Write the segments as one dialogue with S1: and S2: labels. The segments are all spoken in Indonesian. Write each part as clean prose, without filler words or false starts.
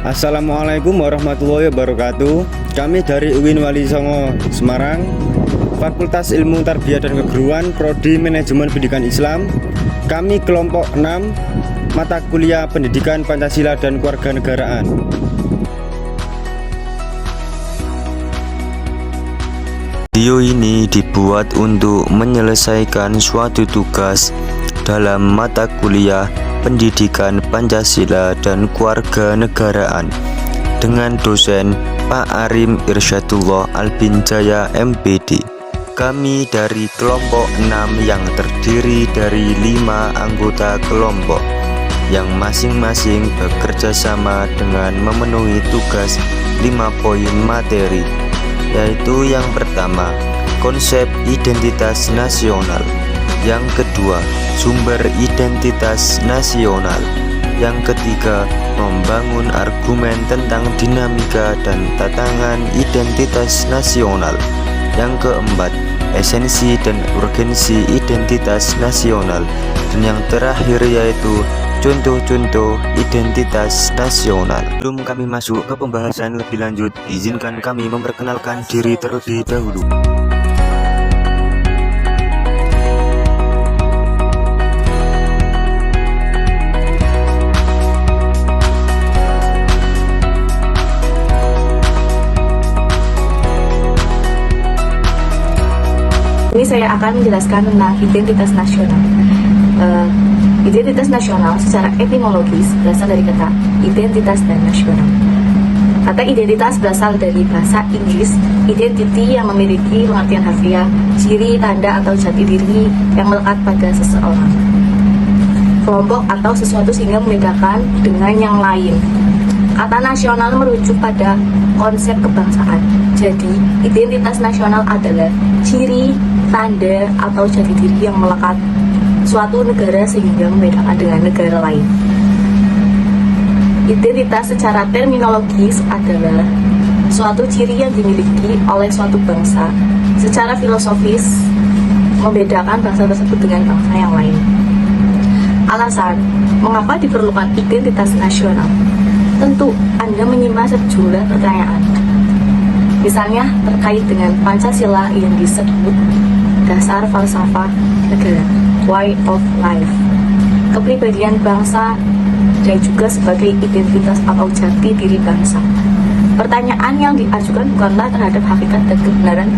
S1: Assalamualaikum warahmatullahi wabarakatuh. Kami dari UIN Wali Songo Semarang, Fakultas Ilmu Tarbiyah dan Keguruan, Prodi Manajemen Pendidikan Islam. Kami kelompok 6, mata kuliah Pendidikan Pancasila dan Kewarganegaraan.
S2: Video ini dibuat untuk menyelesaikan suatu tugas dalam mata kuliah Pendidikan Pancasila dan Kewarganegaraan dengan dosen Pak Arim Irsyadullah Albinjaya MPD. Kami dari kelompok 6 yang terdiri dari 5 anggota kelompok yang masing-masing bekerja sama dengan memenuhi tugas 5 poin materi, yaitu yang pertama, konsep identitas nasional. Yang kedua, sumber identitas nasional. Yang ketiga, membangun argumen tentang dinamika dan tantangan identitas nasional. Yang keempat, esensi dan urgensi identitas nasional. Dan yang terakhir yaitu contoh-contoh identitas nasional. Sebelum kami masuk ke pembahasan lebih lanjut, izinkan kami memperkenalkan diri terlebih dahulu.
S3: Ini saya akan menjelaskan tentang identitas nasional. Identitas nasional secara etimologis berasal dari kata identitas dan nasional. Kata identitas berasal dari bahasa Inggris identity yang memiliki pengertian harfiah, ciri, tanda, atau jati diri yang melekat pada seseorang, kelompok, atau sesuatu sehingga membedakan dengan yang lain. Kata nasional merujuk pada konsep kebangsaan. Jadi, identitas nasional adalah ciri, tanda, atau jati diri yang melekat suatu negara sehingga membedakan dengan negara lain. Identitas secara terminologis adalah suatu ciri yang dimiliki oleh suatu bangsa. Secara filosofis, membedakan bangsa tersebut dengan bangsa yang lain. Alasan mengapa diperlukan identitas nasional? Tentu Anda menyimak sejumlah pertanyaan. Misalnya terkait dengan Pancasila yang disebut dasar falsafah negara, way of life, kepribadian bangsa, dan juga sebagai identitas atau jati diri bangsa. Pertanyaan yang diajukan bukanlah terhadap hakikat dan kebenaran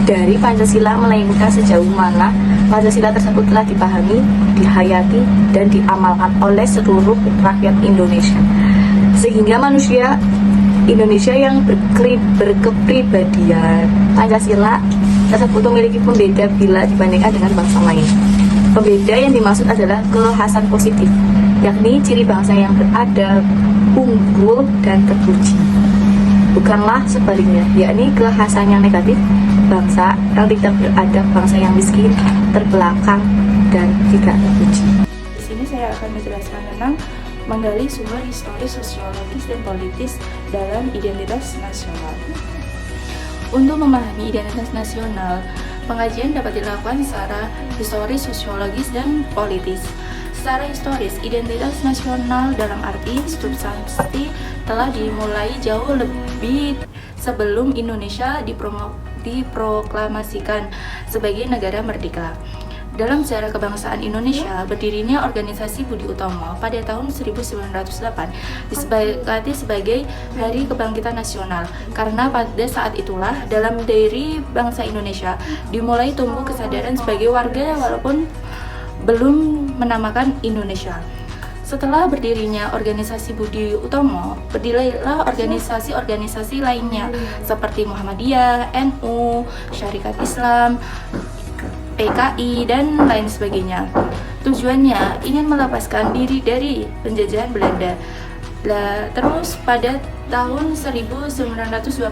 S3: dari Pancasila, melainkan sejauh mana Pancasila tersebut telah dipahami, dihayati, dan diamalkan oleh seluruh rakyat Indonesia, sehingga manusia Indonesia yang berkepribadian Pancasila tersebut memiliki pembeda bila dibandingkan dengan bangsa lain. Pembeda yang dimaksud adalah kekhasan positif, yakni ciri bangsa yang beradab, unggul, dan terpuji. Bukanlah sebaliknya, yakni kekhasan yang negatif, bangsa yang tidak beradab, bangsa yang miskin, terbelakang, dan tidak terpuji.
S4: Di sini saya akan menjelaskan tentang menggali sumber historis, sosiologis, dan politis dalam identitas nasional. Untuk memahami identitas nasional, pengajian dapat dilakukan secara historis, sosiologis, dan politis. Secara historis, identitas nasional dalam arti substansi telah dimulai jauh lebih sebelum Indonesia diproklamasikan sebagai negara merdeka. Dalam sejarah kebangsaan Indonesia, berdirinya organisasi Budi Utomo pada tahun 1908 disepakati sebagai Hari Kebangkitan Nasional, karena pada saat itulah dalam diri bangsa Indonesia dimulai tumbuh kesadaran sebagai warga walaupun belum menamakan Indonesia. Setelah berdirinya organisasi Budi Utomo, berdirilah organisasi-organisasi lainnya seperti Muhammadiyah, NU, Syarikat Islam, PKI, dan lain sebagainya. Tujuannya ingin melepaskan diri dari penjajahan Belanda. Terus pada tahun 1928,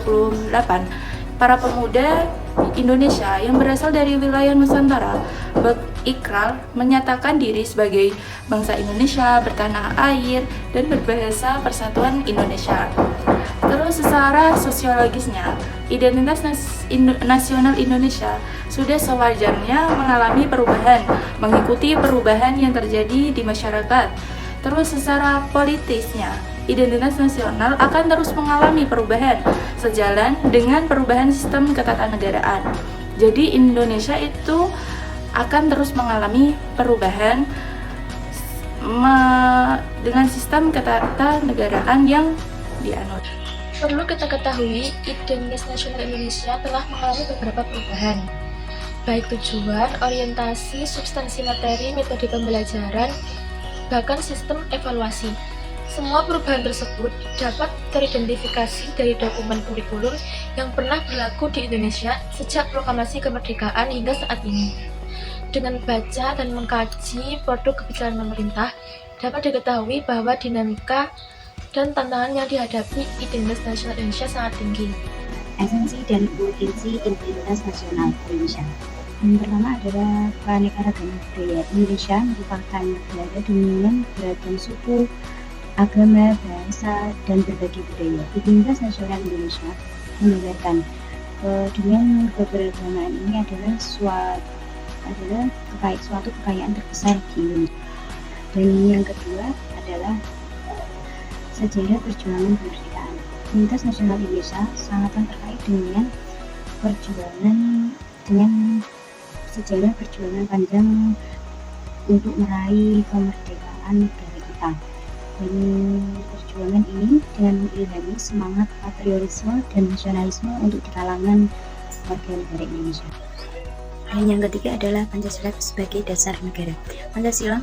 S4: para pemuda Indonesia yang berasal dari wilayah Nusantara berikrar menyatakan diri sebagai bangsa Indonesia, bertanah air, dan berbahasa Persatuan Indonesia. Terus secara sosiologisnya, identitas nasional Indonesia sudah sewajarnya mengalami perubahan, mengikuti perubahan yang terjadi di masyarakat. Terus secara politisnya, identitas nasional akan terus mengalami perubahan sejalan dengan perubahan sistem ketatanegaraan. Jadi Indonesia itu akan terus mengalami perubahan dengan sistem ketatanegaraan yang dianut.
S5: Perlu kita ketahui, identitas nasional Indonesia telah mengalami beberapa perubahan, baik tujuan, orientasi, substansi materi, metode pembelajaran, bahkan sistem evaluasi. Semua perubahan tersebut dapat teridentifikasi dari dokumen kurikulum yang pernah berlaku di Indonesia sejak proklamasi kemerdekaan hingga saat ini. Dengan membaca dan mengkaji produk kebijakan pemerintah, dapat diketahui bahwa dinamika dan tantangan yang dihadapi identitas nasional Indonesia sangat tinggi.
S6: Esensi dan urgensi identitas nasional Indonesia. Yang pertama adalah keanekaragaman budaya. Indonesia merupakan negara dengan beragam suku, agama, bahasa, dan berbagai budaya. Identitas nasional Indonesia menggambarkan dengan keberagaman ini adalah suatu kekayaan terbesar di Indonesia. Dan yang kedua adalah sejarah perjuangan kemerdekaan. Identitas nasional Indonesia sangatlah terkait dengan sejarah perjuangan panjang untuk meraih kemerdekaan negara kita. Dan perjuangan ini dengan mengilhami semangat patriotisme dan nasionalisme untuk di kalangan warga negara Indonesia. Dan yang ketiga adalah Pancasila sebagai dasar negara. Pancasila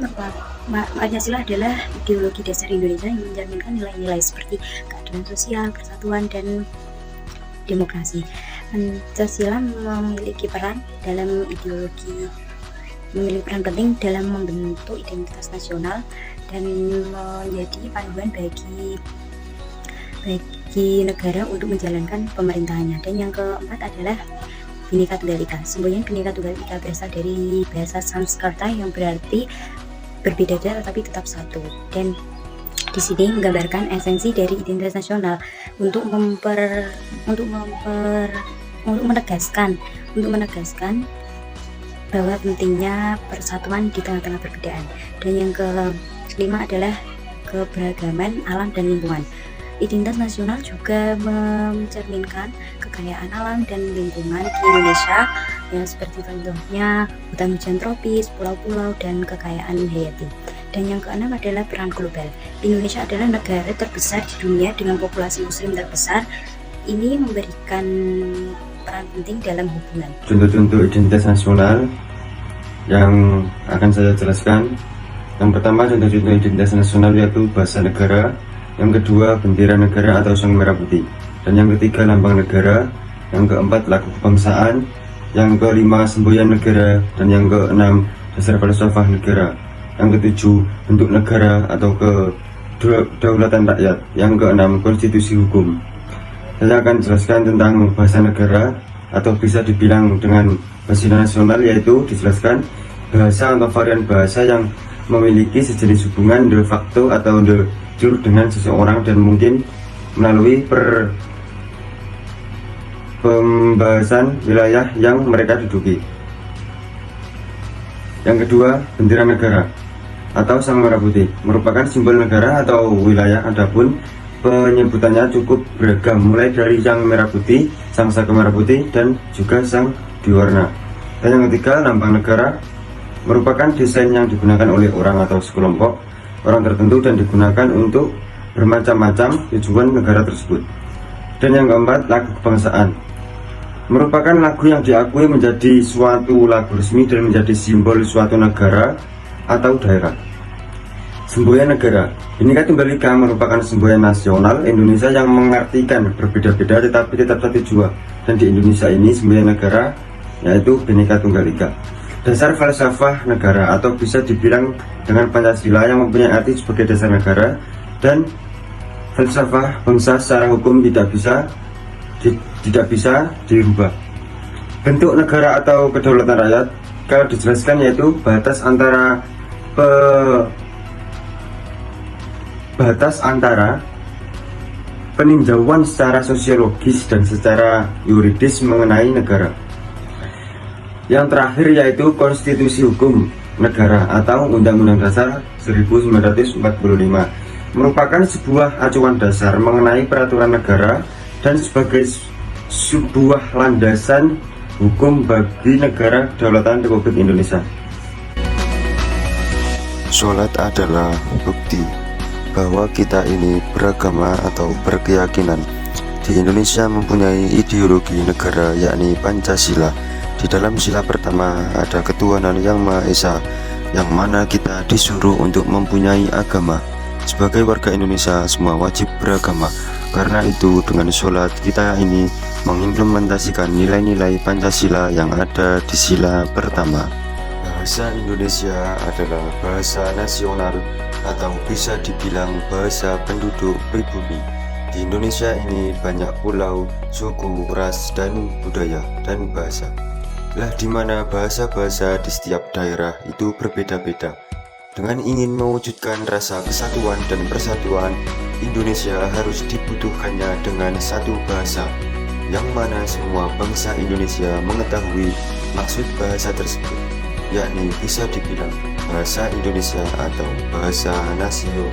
S6: adalah ideologi dasar Indonesia yang menjaminkan nilai-nilai seperti keadilan sosial, persatuan, dan demokrasi. Pancasila memiliki peran penting dalam membentuk identitas nasional dan menjadi panduan bagi negara untuk menjalankan pemerintahannya. Dan yang keempat adalah Bhinneka Tunggal Ika. Semboyan Bhinneka Tunggal Ika berasal dari bahasa Sanskerta yang berarti berbeda tetapi tetap satu. Dan di sini menggambarkan esensi dari identitas nasional untuk menegaskan bahwa pentingnya persatuan di tengah-tengah perbedaan. Dan yang kelima adalah keberagaman alam dan lingkungan. Identitas nasional juga mencerminkan kekayaan alam dan lingkungan di Indonesia, ya seperti contohnya hutan hujan tropis, pulau-pulau, dan kekayaan hayati. Dan yang keenam adalah peran global. Indonesia adalah negara terbesar di dunia dengan populasi muslim terbesar. Ini memberikan peran penting dalam hubungan.
S1: Contoh-contoh identitas nasional yang akan saya jelaskan. Yang pertama, contoh-contoh identitas nasional yaitu bahasa negara. Yang kedua, bendera negara atau sang merah putih. Dan yang ketiga, lambang negara. Yang keempat, lagu kebangsaan. Yang kelima, semboyan negara. Dan yang keenam, dasar falsafah negara. Yang ketujuh, bentuk negara atau kedaulatan rakyat. Yang keenam, konstitusi hukum. Saya akan jelaskan tentang bahasa negara atau bisa dibilang dengan bahasa nasional, yaitu dijelaskan bahasa atau varian bahasa yang memiliki sejenis hubungan de facto atau de jure dengan seseorang dan mungkin melalui pembahasan wilayah yang mereka duduki. Yang kedua, bendera negara atau sang merah putih merupakan simbol negara atau wilayah. Adapun penyebutannya cukup beragam, mulai dari sang merah putih, sang saka merah putih, dan juga sang diwarna. Dan yang ketiga, lambang negara merupakan desain yang digunakan oleh orang atau sekelompok orang tertentu dan digunakan untuk bermacam-macam tujuan negara tersebut. Dan yang keempat, lagu kebangsaan merupakan lagu yang diakui menjadi suatu lagu resmi dan menjadi simbol suatu negara atau daerah. Semboyan negara, Bhinneka Tunggal Ika merupakan semboyan nasional Indonesia yang mengartikan berbeda-beda tetapi tetap satu jua. Dan di Indonesia ini semboyan negara yaitu Bhinneka Tunggal Ika. Dasar falsafah negara atau bisa dibilang dengan Pancasila yang mempunyai arti sebagai dasar negara, dan falsafah bangsa secara hukum tidak bisa dirubah. Bentuk negara atau kedaulatan rakyat kalau dijelaskan yaitu batas antara peninjauan secara sosiologis dan secara yuridis mengenai negara. Yang terakhir yaitu konstitusi hukum negara atau Undang-Undang Dasar 1945. merupakan sebuah acuan dasar mengenai peraturan negara dan sebagai sebuah landasan hukum bagi negara kedaulatan Republik Indonesia.
S2: Sholat adalah bukti bahwa kita ini beragama atau berkeyakinan. Di Indonesia mempunyai ideologi negara yakni Pancasila. Di dalam sila pertama ada ketuhanan yang Maha Esa, yang mana kita disuruh untuk mempunyai agama. Sebagai warga Indonesia semua wajib beragama. Karena itu dengan sholat kita ini mengimplementasikan nilai-nilai Pancasila yang ada di sila pertama. Bahasa Indonesia adalah bahasa nasional atau bisa dibilang bahasa penduduk pribumi. Di Indonesia ini banyak pulau, suku, ras, dan budaya dan bahasa. Lah di mana bahasa-bahasa di setiap daerah itu berbeda-beda. Dengan ingin mewujudkan rasa kesatuan dan persatuan, Indonesia harus dibutuhkannya dengan satu bahasa, yang mana semua bangsa Indonesia mengetahui maksud bahasa tersebut, yakni bisa dibilang bahasa Indonesia atau bahasa nasional.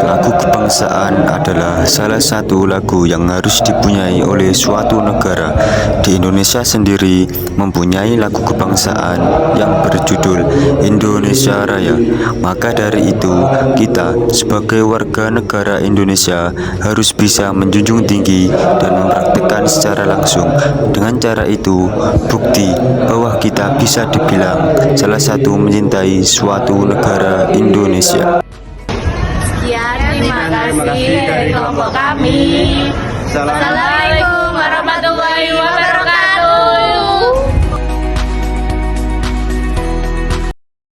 S2: Lagu kebangsaan adalah salah satu lagu yang harus dipunyai oleh suatu negara. Di Indonesia sendiri mempunyai lagu kebangsaan yang berjudul Indonesia Raya. Maka dari itu, kita sebagai warga negara Indonesia harus bisa menjunjung tinggi dan mempraktikkan secara langsung. Dengan cara itu, bukti bahwa kita bisa dibilang salah satu mencintai suatu negara Indonesia.
S3: Sekian, terima kasih dari kelompok kami.
S1: Salam.